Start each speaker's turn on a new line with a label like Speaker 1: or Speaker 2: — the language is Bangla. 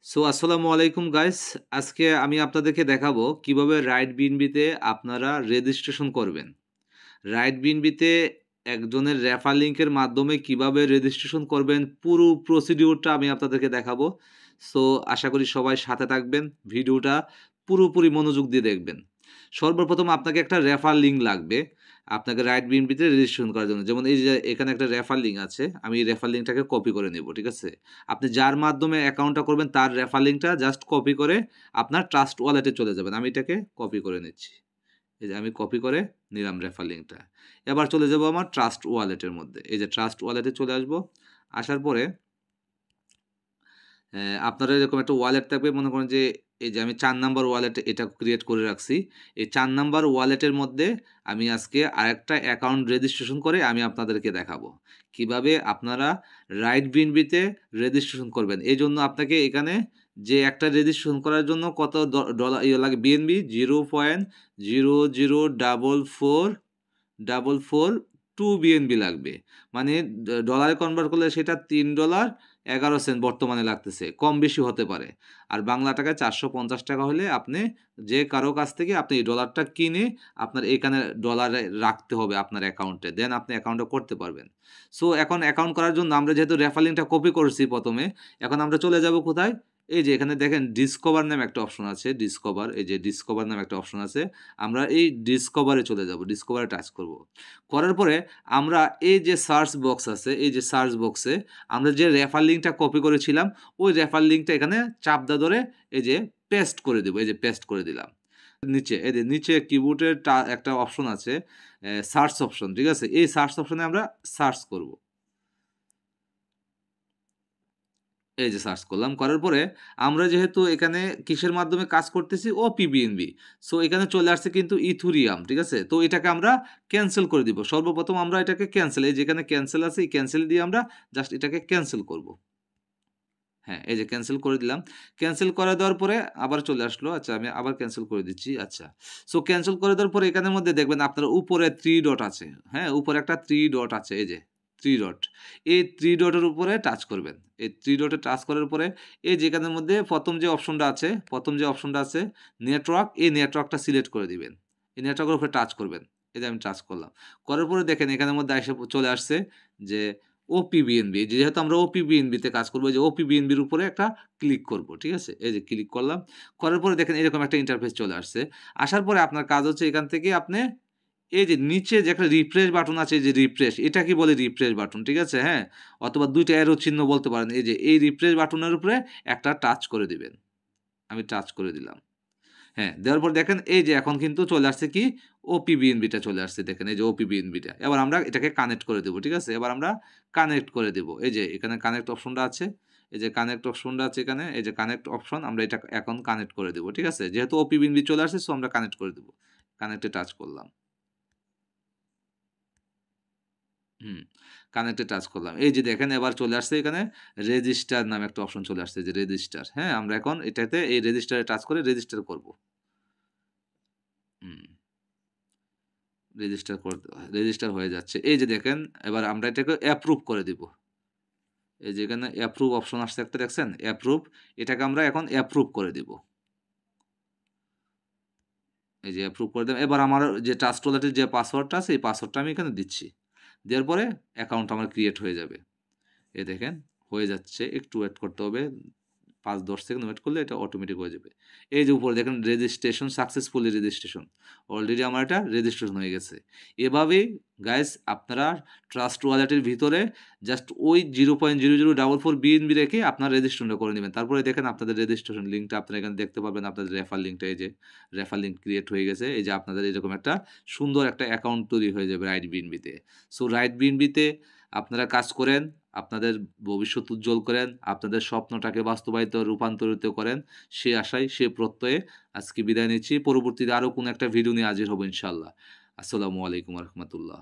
Speaker 1: আসসালামু আলাইকুম গাইস। আজকে আমি আপনাদেরকে দেখাবো কিভাবে রাইট বিএনবিতে আপনারা রেজিস্ট্রেশন করবেন। রাইট বিএনবিতে একজনের রেফার লিংকের মাধ্যমে কিভাবে রেজিস্ট্রেশন করবেন পুরো প্রসিডিউরটা আমি আপনাদেরকে দেখাবো। সো আশা করি সবাই সাথে থাকবেন, ভিডিওটা পুরোপুরি মনোযোগ দিয়ে দেখবেন। সর্বপ্রথম আপনাকে একটা রেফার লিংক লাগবে আপনাকে রাইট বিএনবিতে রেজিস্ট্রেশন করার জন্য। যেমন এই যে এখানে একটা রেফার লিংক আছে, আমি এই রেফার লিংকটাকে কপি করে নেব, ঠিক আছে? আপনি যার মাধ্যমে অ্যাকাউন্টটা করবেন তার রেফার লিংকটা জাস্ট কপি করে আপনার ট্রাস্ট ওয়ালেটে চলে যাবেন। আমি এটাকে কপি করে নিচ্ছি। এই যে আমি কপি করে নিলাম রেফার লিংকটা। এবার চলে যাব আমার ট্রাস্ট ওয়ালেটের মধ্যে। এই যে ট্রাস্ট ওয়ালেটে চলে আসব। আসার পরে আপনারা এরকম একটা ওয়ালেট থাকবে, মনে করেন যে এই যে আমি ৪ নাম্বার ওয়ালেটে এটা ক্রিয়েট করে রাখছি। এই ৪ নাম্বার ওয়ালেটের মধ্যে আমি আজকে আরেকটা অ্যাকাউন্ট রেজিস্ট্রেশন করে আমি আপনাদেরকে দেখাবো। কিভাবে আপনারা রাইট বিএনবিতে রেজিস্ট্রেশন করবেন। এজন্য আপনাকে এখানে যে একটা রেজিস্ট্রেশন করার জন্য কত ডলার লাগে বিএনবি 0.0044442 বিএনবি লাগবে। মানে ডলারে কনভার্ট করলে সেটা $3.11 বর্তমানে লাগতেছে। কম বেশি হতে পারে। আর বাংলা টাকায় ৳৪৫০ হলে আপনি যে কারো কাছ থেকে আপনি এই ডলারটা কিনে আপনার এখানে ডলারে রাখতে হবে আপনার অ্যাকাউন্টে। দেন আপনি অ্যাকাউন্টটা করতে পারবেন। সো এখন অ্যাকাউন্ট করার জন্য আমরা যেহেতু রেফার লিংকটা কপি করছি প্রথমে, এখন আমরা চলে যাব কোথায়? এই যে এখানে দেখেন ডিসকভার নামে একটা অপশন আছে। ডিসকভার, এই যে ডিসকভার নামে একটা অপশন আছে। আমরা এই ডিসকভারে চলে যাব। ডিসকভারে টাচ করব। করার পরে আমরা এই যে সার্চ বক্স আছে, এই যে সার্চ বক্সে আমরা যে রেফার লিংকটা কপি করেছিলাম, ওই রেফার লিংকটা এখানে চাপ ধরে এই যে পেস্ট করে দেব। এই যে পেস্ট করে দিলাম। নিচে এই যে নিচে কিবোর্ডের একটা অপশন আছে, সার্চ অপশন, ঠিক আছে? এই সার্চ অপশনে আমরা সার্চ করব। এই যে সার্চ করলাম। করার পরে আমরা যেহেতু এখানে কিসের মাধ্যমে কাজ করতেছি? ওপিবিএনবি। সো এখানে চলে আসছে কিন্তু ইথুরিয়াম, ঠিক আছে? তো এটাকে আমরা ক্যানসেল করে দিব। সর্বপ্রথম আমরা এটাকে ক্যানসেল, এই যেখানে ক্যানসেল আছে এই ক্যানসেল দিয়ে আমরা জাস্ট এটাকে ক্যানসেল করব। হ্যাঁ, এই যে ক্যানসেল করে দিলাম। ক্যানসেল করে দেওয়ার পরে আবার চলে আসলো। আচ্ছা, আমি আবার ক্যানসেল করে দিচ্ছি। আচ্ছা। সো ক্যানসেল করে দেওয়ার পরে এখানের মধ্যে দেখবেন আপনার উপরে 3 ডট আছে। হ্যাঁ, উপরে একটা 3 ডট আছে, এই যে 3 ডট। এই 3 ডটের উপরে টাচ করবেন। এই 3 ডটে টাচ করার পরে এই যে এখানের মধ্যে ১ম যে অপশনটা আছে নেটওয়ার্ক, এই নেটওয়ার্কটা সিলেক্ট করে দিবেন। এই নেটওয়ার্কের উপরে টাচ করবেন। এই যে আমি টাচ করলাম। করার পরে দেখেন এখানের মধ্যে এসে চলে আসছে যে ওপিবিএনবি। যেহেতু আমরা ওপিবিএনবিতে কাজ করব, যে ওপিবিএনবির উপরে একটা ক্লিক করব, ঠিক আছে? এই যে ক্লিক করলাম। করার পরে দেখেন এরকম একটা ইন্টারফেস চলে আসছে। আসার পরে আপনার কাজ হচ্ছে এখান থেকে আপনি এই যে নিচে যে একটা রিফ্রেশ বাটন আছে, এই যে রিফ্রেশ, এটা কি বলে রিফ্রেশ বাটন, ঠিক আছে? হ্যাঁ, অথবা ২ টা অ্যারো চিহ্ন বলতে পারেন। এই যে এই রিফ্রেশ বাটনের উপরে একটা টাচ করে দিবেন। আমি টাচ করে দিলাম। হ্যাঁ, দেওয়ার পর দেখেন এই যে এখন কিন্তু চলে আসছে কি ওপিবিএনবিটা চলে আসছে, দেখেন এই যে ওপিবিএনবিটা। এবার আমরা এটাকে কানেক্ট করে দেব, ঠিক আছে? এবার আমরা কানেক্ট করে দেব। এই যে এখানে কানেক্ট অপশনটা আছে। এই যে কানেক্ট অপশনটা আছে এখানে, এই যে কানেক্ট অপশন, আমরা এটা এখন কানেক্ট করে দেব, ঠিক আছে? যেহেতু ওপিবিএনবি চলে আসছে সো আমরা কানেক্ট করে দেব। কানেক্টে টাচ করলাম। হুম, কানেক্টে টাচ করলাম। এই যে দেখেন এবার চলে আসছে এখানে রেজিস্টার নামে একটা অপশন চলে আসছে, যে রেজিস্টার। হ্যাঁ, আমরা এখন এটাতে এই রেজিস্টারে টাচ করে রেজিস্টার করব। হুম। রেজিস্টার হয়ে যাচ্ছে। এই যে দেখেন এবার আমরা এটাকে অ্যাপ্রুভ করে দিব। এই যে এখানে অ্যাপ্রুভ অপশন আসছে একটা, দেখছেন? অ্যাপ্রুভ, এটাকে আমরা এখন অ্যাপ্রুভ করে দিব। এই যে অ্যাপ্রুভ করে দিলাম। এবার আমার যে ট্রাস্ট ওয়ালেটের যে পাসওয়ার্ডটা আছে এই পাসওয়ার্ডটা আমি এখানে দিচ্ছি। দেওয়ার পরে অ্যাকাউন্ট আমার ক্রিয়েট হয়ে যাবে। এই দেখেন হয়ে যাচ্ছে। একটু ওয়েট করতে হবে। ৫-১০ সেকেন্ড ওয়েট করলে এটা অটোমেটিক হয়ে যাবে। এই যে উপরে দেখেন রেজিস্ট্রেশন সাকসেসফুলি রেজিস্ট্রেশন। অলরেডি আমার এটা রেজিস্ট্রেশন হয়ে গেছে। এভাবেই গাইস আপনারা ট্রাস্ট ওয়ালেটের ভিতরে জাস্ট ওই 0.0044 বিএনবি রেখে আপনার রেজিস্ট্রেশনটা করে নিবেন। তারপরে দেখেন আপনাদের রেজিস্ট্রেশন লিঙ্কটা আপনারা এখানে দেখতে পারবেন। আপনাদের রেফার লিঙ্কটা, এই যে রেফার লিঙ্ক ক্রিয়েট হয়ে গেছে। এই যে আপনাদের এরকম একটা সুন্দর একটা অ্যাকাউন্ট তৈরি হয়ে যাবে রাইট বিএনবিতে। সো রাইট বিএনবিতে আপনারা কাজ করেন, আপনাদের ভবিষ্যৎ উজ্জ্বল করেন, আপনাদের স্বপ্নটাকে বাস্তবায়িত রূপান্তরিত করেন। সে আশায়, সে প্রত্যয়ে আজকে বিদায় নিচ্ছি। পরবর্তীতে আরো কোনো একটা ভিডিও নিয়ে হাজির হব ইনশাআল্লাহ। আসসালামু আলাইকুম ওয়া রাহমাতুল্লাহ।